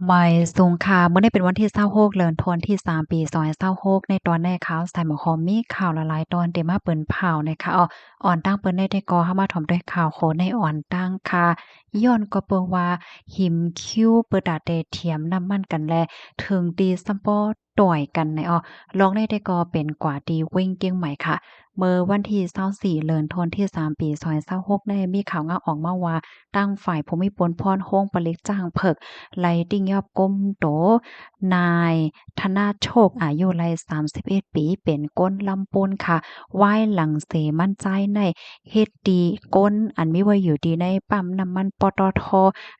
ใหม่สงครามเมื่อได้เป็นวันที่26เดือนธันวาคมที่3ปี2026ในตอนแรกข่าวใส่หมอคอมมีข่าวหลายๆตอนที่มาเปิ้นเผานะคะอ่อนตั้งเปิ้นได้แต่ก็เข้ามาถมด้วยข่าวโคในอ่อนตั้งค่ะย้อนก็เปิ้นว่าหิมคิ้วเปิดดาแต่เทียมน้ำมันกันแลถึงตีซัมปอต่อยกันในลองได้แต่ก็เป็นกว่าตีเว้งเกียงใหม่ค่ะเมื่อวันที่24เดือนธันวาคมที่3ปี2026ได้มีข่าวงาออกมาว่าตั้งฝ่ายภูมิพลพรโฮงปลิกจ้างเพิก ไลติ้งยอบก้มโตนายธนาโชคอายุไล31ปีเป็นก้นลำปูนค่ะไหว้หลังเสมั่นใจในเฮ็ดดีก้นอันมีไว้อยู่ดีในปั๊มน้ำมันปตท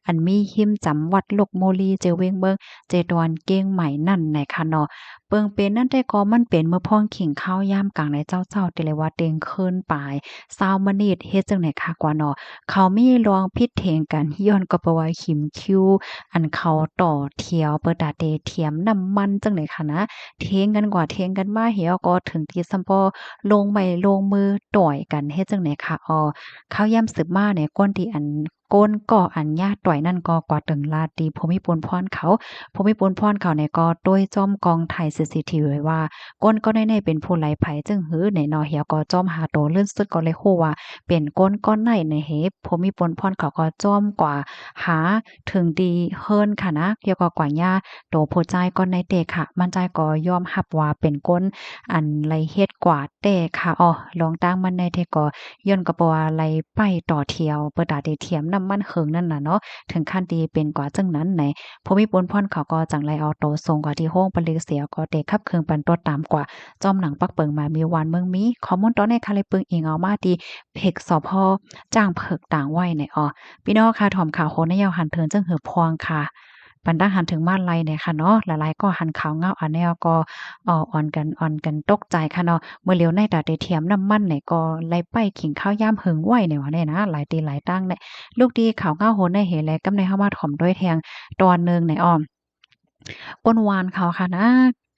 อันมีหิมจำวัดลกโมลีเจเวงเมืองเจดอนเก้งใหม่นั่นในค่ะเนาะเปิงเป็นนั่นแต่ก็มันเป็นเมื่อพ้องขิงข้าวยามกลางในเจ้าๆติเลยว่าเต็งคืนปลาย20มะนิดเฮ็ดจังไหนค่ะกว่าเนาะเขามีลองพิดเถียงกันย้อนก็เพราะว่าขิมคิว อันเขาต่อเที่ยวเปิดดาเดเทียมน้ำมันจังได๋ค่ะนะเถียงกันกว่าเถียงกันมาเหี่ยวก็ถึงที่ซัมพอลงไม้ลงมือต่อยกันเฮ็ดจั่งใดค่ะข้าวยามสืบมาเนี่ยก้นที่อันก้นก่ออันญาต่อยนั่นก็กว่าตึงลาดดีภูมิพลพรเขาภูมิพลพรเขาเนี่ยก็โดยจ้อมกองไทย CCTV ไว้ว่าก้นก็ได้ในเป็นผู้ไร้ภัยจึงหือในนอเหี่ยวก็จ้อมหาโตเลื่อนสุดก็เลยฮู้ว่าเป็นก้นก้อนไหนในเฮภูมิพลพรเขาก็จ้อมกว่า หาถึงดีเฮิรนค่ะนะเกี่ยวกับกว่าย่าโตผู้ใจก็ในเตะค่ะมันใจก็ยอมรับว่าเป็นก้นอันไรเฮ็ดกว่าแต่ค่ะลองตั้งมันในเทก็ย้อนก็บ่ว่าไรไปต่อเที่ยวเปิดตาได้เทียมน้ำมันเหิงนั่นน่ะเนาะถึงขั้นดีเป็นกว่าจังนั้นไหนภูมิพลพรเขาก็จังไรเอาโตส่งกว่าที่โรงปลิกเสียก็เตะขับเครื่องปันตัวตามกว่าจอมหนังปักเปิงมามีวานเมืองมีข้อมูลตอนในคาเลยปึงเองเอามาที่เพจสพจ้างเผิกต่างไว้ในพี่น้องค่ะถ่อมข่าวโคนยาวหันเทินจังหือพวงค่ะปันตั้งหันถึงมาลัยเนี่ยค่ะเนาะหลายๆก็หันข่าวเงาอันแนวก็อ่อนกันตกใจค่ะเนาะเมื่อเหลียวในตาได้เทียมน้ำมันเนี่ยก็ไล่ไปขิงข้าวยามหึงไหวเนี่ยว่าเนี่ยนะหลายตีหลายตั้งเนี่ยลูกดีข่าวเงาโหนได้เห็นแลกำในเข้ามาถ่อมด้วยแทงตอนหนึ่งในก้นวานเขาค่ะนะ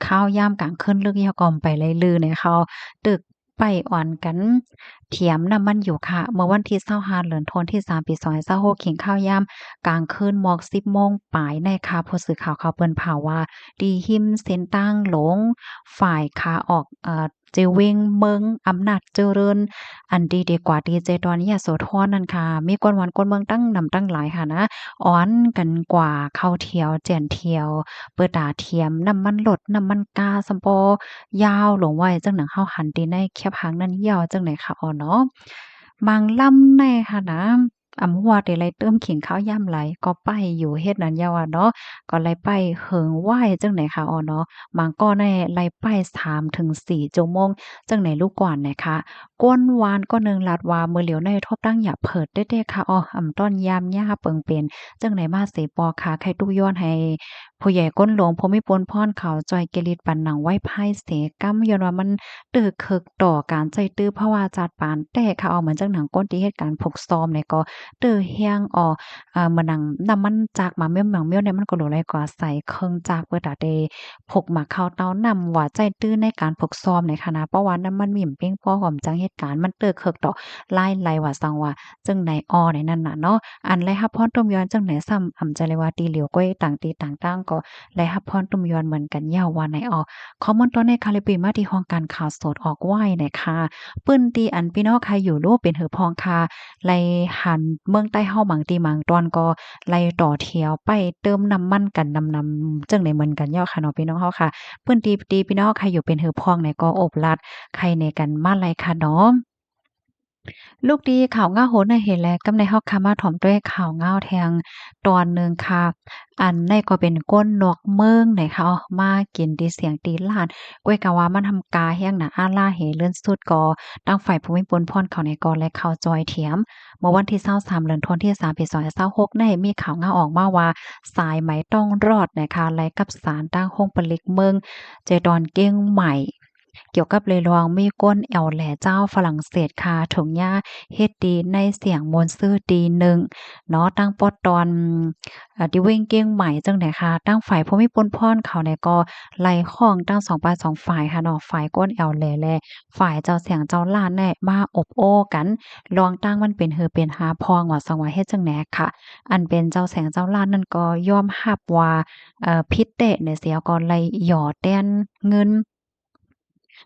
ข้าวยามกลางคืนลึกยากอมไปเลยลือเนี่ยเขาตึกไปอ่อนกันเถียมน้ำมันอยู่ค่ะเมื่อวันที่25เดือนธันวาคมที่3ปี2026ขิงข้าวยามกลางคืนหมอก10โมงปลายในค่ะผู้สื่อข่าวเขาเปิ้นเผาว่าดีหิมเส้นตั้งหลงฝ่ายขาออกเจเวงเมืองอำนาจเจริญอันดีกว่าดีเจดอนยโสธรนั่นค่ะมีกวนหวานกวนเมืองตั้งนำตั้งหลายค่ะนะอ้อนกันกว่าเข้าเที่ยวแจ่นเที่ยว เปิดตาเทียมน้ำมันรถน้ำมันกาซัมปอยาวหลงไว้จังหนังเฮาหันตีในแคบหางนั้นยาวจังไหนค่ะเนาะบางลำในค่ะนะหัวแต่ไรเติมขิงข้าวยามไหลก็ไปอยู่เฮ็ดนั้นยาวอะเนาะก็ไลไปเหิงไหว้จังไหนค่ะเนาะบางก็แน่ไลไป3-4ชั่วโมงจังไหนลูกกว่านน่ะค่ะก้นวานก็นึงลาดว่ามื้อเหลียวในทบตั้งหยาเผิดเด้ๆค่ะต้อนยามยาเปิงเป็นจังไหนมาเสปอค่ะใครตู้ย้อนให้ ผู้ใหญ่ก้นหลวงภูมิพลพรเขาจอยเกลิดปันหนังไว้พ่ายเสกำย้อนว่ามันตึกคึกต่อการใจตื้อเพราะว่าจัดปานแต่ค่ะเอาเหมือนจังหนังก้นที่เหตุการณ์พกซ้อมเนี่ยก็ตื้อเฮียงเหมือนหนังน้ำมันจากมาเมี่ยมหนังเมี่ยวเนี่ยมันก็หลหลายกว่าใส่เครื่องจากเปิดตาเดพกมาเข้าเต้านำว่าใจตื้อในการพกซ้อมในคณะเพราะว่าน้ำมันมิ่มเป้งป้อหอมจังเหตุการณ์มันตึกคึกต่อไล่ไลว่าสังว่าจึงในในนั้นน่ะเนาะอันไรฮับพรต้มย้อนจังไหนซ้ำใจเลยว่าตีเหลียวก้อยต่างตีต่างตั้งก็ และรับพรตุ่มยอนเหมือนกันยาวว่าในข้อมูลตอนในคาลิปปีมาที่ห้องการข่าวสดออกไหว้ในค่ะปื้นตีอันพี่น้องใครอยู่รู้เป็นหือพองค่ะไล่หันเมืองใต้เฮาบางตีบางตอนก็ไล่ต่อเที่ยวไปเติมน้ำมันกันนำจังได๋เหมือนกันยาวค่ะเนาะพี่น้องเฮาค่ะปื้นตีพี่น้องใครอยู่เป็นหือพองเนี่ยก็โอบลัดใครในกันมาไลค่ะเนาะ ลูกดีข่าวง่าโหนน่ะเห็นแล้วกำในเฮาค่ะมาถ่อมด้วยข่าวง่าวแทงตอนหนึ่งค่ะอันในก็เป็นก้นนกเมืองไหนคะมากินดีเสียงตีล้านก้วยกะว่ามันทำกาแห้งน่ะอาล่าเหเลื่อนสุดก็ตั้งฝ่ายภูมิพลพรเขาในกอและข่าวจอยเถียมเมื่อวันที่23เดือนธันวาคมที่3ปี2026ได้มีข่าวง่าออกมาว่าสายไหมต้องรอดนะคะและกับสารตั้งโรงผลิตเมืองเจดอนเก้งใหม่ เกี่ยวกับเลยลองมีก้นแอวแหล่เจ้าฝรั่งเศสค่ะถงหญ้าเฮ็ดดีในเสียงมนต์ซื่อดีหนึ่งเนาะตั้งปอตอนที่เว้งเก้งใหม่จังได๋ค่ะตั้งฝ่ายผู้มีปนพ่อนเขาเนี่ยก็ไล่ข้องตั้ง2ปาย2ฝ่ายค่ะเนาะฝ่ายก้นแอวแหล่และฝ่ายเจ้าเสียงเจ้าล้านแน่มาอบโอ้กันลองตั้งมันเป็นหือเป็นหาพองว่าสังว่าเฮ็ดจังแหนค่ะอันเป็นเจ้าแสงเจ้าล้านนั่นก็ยอมรับว่าผิดเดะเนี่ยเสียก็ไล่หย่อแต้นเงิน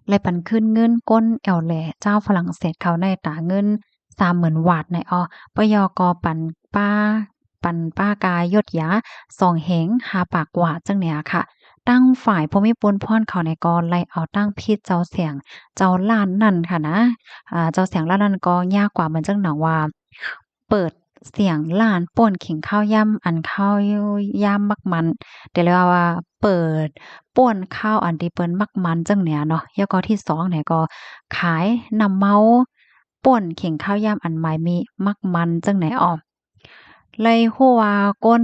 เลยปันขึ้นเงินก้นแอวแหล่เจ้าฝรั่งเศสเขาในตาเงิน30,000วาทในปยกปันป้าปันป้ากายยศยาสองเหงหาปากหวาดจังเนี่ยค่ะตั้งฝ่ายภูมิพลพรเขาในกอไล่เอาตั้งพิษเจ้าเสียงเจ้าล้านนั่นค่ะนะเจ้าเสียงล้านนั่นก็ยากกว่าเหมือนจังหนังว่าเปิดเสียงล้านป่นขิงข้าวย่ำอันข้าวย่ำมักมันแต่เลยว่าเปิด ป่วนข้าวอันที่เปิ้นมักมันจังเนี่ยเนาะแล้วก็ที่2เนี่ยก็ขายน้ำเมาป่วนเข่งข้าวยามอันหมายมีมักมันจังไหนอ้อเลยฮู้ว่าก้น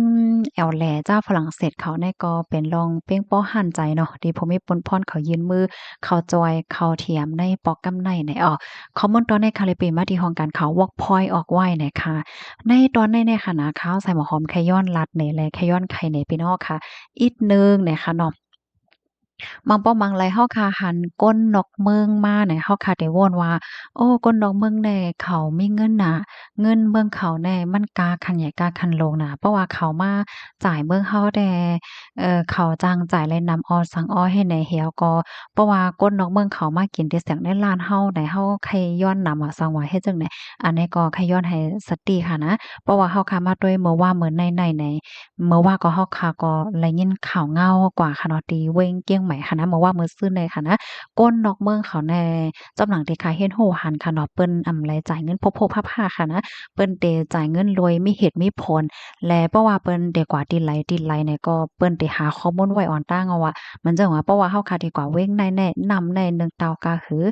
แอวแหล่เจ้าฝรั่งเศสเขาเนี่ยก็เป็นรองเป้งป้อหั่นใจเนาะที่ผมมีปนพรเขายื่นมือเข้าจอยเข้าเทียมในปอกกำในเนี่ยคอมเมนต์ตอนในคาลิปีมาที่ห้องการเขาวอกพอยออกไว้นะคะในตอนในค่ะนะข้าวใส่หมอหอมไข่ย้อนลัดเนี่ยและไข่ย้อนไข่เนี่ยพี่น้องค่ะอีกหนึ่งเนี่ยค่ะเนาะ บางป้อมบางไรเฮาคาหันก้นนกเมืองมาเนี่ยเฮาคาได้วนว่าโอ้ก้นนกเมืองแน่เขามีเงินน่ะเงินเมืองเขาแน่มันกาคันใหญ่กาคันโลงน่ะเพราะว่าเขามาจ่ายเมืองเฮาแด่เขาจ้างจ่ายและนำออสังออให้ในเหี่ยวก็เพราะว่าก้นนกเมืองเขามากินแต่เสียงในร้านเฮาได้เฮาไขย้อนนำอะสังว่าเฮ็ดจังได๋อันนี้ก็ไขย้อนให้สติค่ะนะเพราะว่าเฮาคามาด้วยเมื่อว่ามื้อในเมื่อว่าก็เฮาคาก็ได้ยินข่าวเงากว่าค่ะเนาะที่เว้งเกี้ยงใหม่ค่ะนะเมื่อว่ามื้อซื่นเลยค่ะนะก้นนอกเมืองเขาแน่จำหลังที่ขายเฮ็ดโหหันค่ะเนาะเปิ้นไรจ่ายเงินโพะๆพาๆค่ะนะเปิ้นเตจ่ายเงินรวยมีเหตุมีผลและเพราะว่าเปิ้นได้กว่าติดไหลเนี่ยก็เปิ้นได้หาข้อมูลไว้อ่อนตั้งเอาว่ามันจังว่าเพราะว่าเฮาคาดีกว่าเว้งในแน่นำในหนึ่งเตากาหือ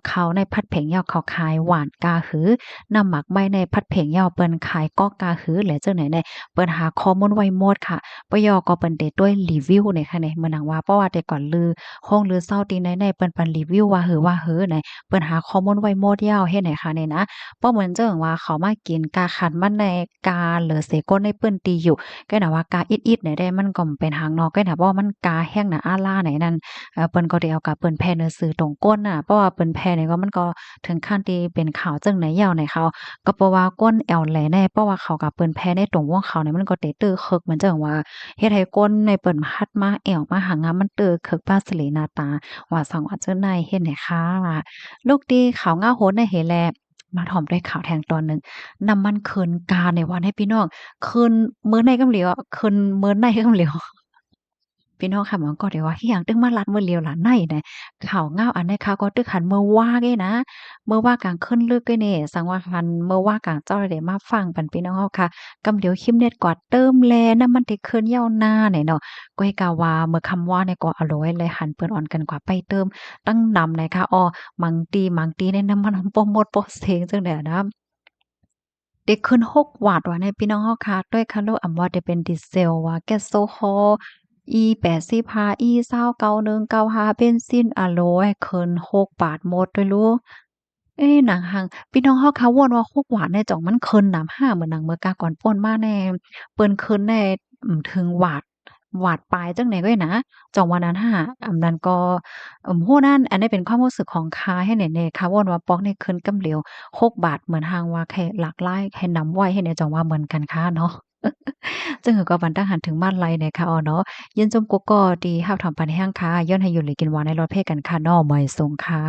ข้าวในผัดเผ็งยาวเขาขายหวานกาหือน้ำหมักใบในผัดเผ็งยาวเปิ้นขายก๊อกกาหือและจังไหนแน่เปิ้นหาข้อมูลไว้หมดค่ะ ปยก็เปิ้นได้ด้วยรีวิวเนี่ยค่ะเนี่ยมื้อนั้นว่าเพราะว่าแต่ก่อนลือห้องลือเซาตีในเปิ้นปันรีวิวว่าเหอไหนเปิ้นหาข้อมูลไว้หมดยาวเฮ็ดให้ค่ะเนี่ยนะเพราะเหมือนจังว่าเขามากินกาขันมันในกาเหลือเสก้นในเปิ้นตีอยู่ก็น่ะว่ากาอิดๆเนี่ยได้มันก็เป็นหางนอกก็น่ะเพราะว่ามันกาแห้งน่ะอาล่าไหนนั่นเปิ้นก็ได้เอากาเปิ้นแผ่เนื้อซื้อตรงก้นน่ะเพราะว่าเปิ้นแผ่เนี่ยก็มันก็ถึงขั้นที่เป็นข่าวจังไหนยาวไหนเขาก็เพราะว่าก้นแอวแหลแน่เพราะว่าเขาก็เปิ้นแผ่ในตรงวงเขาเนี่ยมันก็เตตื้อคึกเหมือนจังว่า เฮ็ดให้ก้นในเปิ้นพัดมาแอวมาหางามมันเตอเคิกป้าสิเลหน้าตาว่าสังว่าเจ้าในเฮ็ดให้ค่ะลูกดีขาวงาโหนในเหแลมาถ่อมด้วยข่าวแทงตอนหนึ่งน้ำมันเคินกาในวันให้พี่น้องเคินมื้อในกำเหลียวเคินมื้อในกำเหลียว พี่น้องค่ะมันก็ได้ว่าอิหยังตึงมาลัดมื้อเลียวหลานในแหน่ข้าวงาวอันใดข้าวก็ตึกหันเมื่อว่าเก้นะเมื่อว่ากลางคืนลึกเก้นี่สังว่าหันเมื่อว่ากลางเจ้าได้มาฟังปันพี่น้องเฮาค่ะกำเดียวคิมเน็ตกอดเติมแลน้ำมันที่คืนยาวหน้าเนี่ยเนาะก็ให้กาว่าเมื่อคำว่าเนี่ยก็อร่อยเลยหันเปิ้นอ่อนกันกว่าไปเติมตั้งนำเลยค่ะอ้อมังตีในน้ำมันบ่หมดบ่เซงจังได๋นะ เด็กขึ้น6 บาทว่ะเนี่ยพี่น้องเฮาค่ะด้วยคันโลอำว่าได้เป็นดีเซลว่าแก๊สโซฮอล E85 E29 195เบนซินอะโลยขึ้น6 บาทหมดด้วยลูกเอ๊ะหนังหังพี่น้องเฮาค่ะวนว่า6 บาทเนี่ยจ่องมันขึ้นน้ำห้าเหมือนหนังเมื่อกาก่อนป่นมาแน่เปิ้นขึ้นแน่ถึงบาทปลายจังไหนก็นะจ่องว่านั้นหั้นอำนั้นก็ฮู้นั่นอันนี้เป็นความรู้สึกของข้าให้แหน่ๆค่ะวนว่าป๊อกนี่ขึ้นกำเหลว6 บาทเหมือนห่างว่าแค่หลากหลายให้นำไว้ให้แหน่จ่องว่าเหมือนกันค่ะเนาะจึงหือก็บันตั้งหันถึงมาดไลเนี่ยค่ะอ้อเนาะยินจมกุกก็ดีฮับถอมปันแห้งค่ะย้อนให้อยู่หลีกินหวานในรถเพกันค่ะเนาะไม่ส่งค่ะ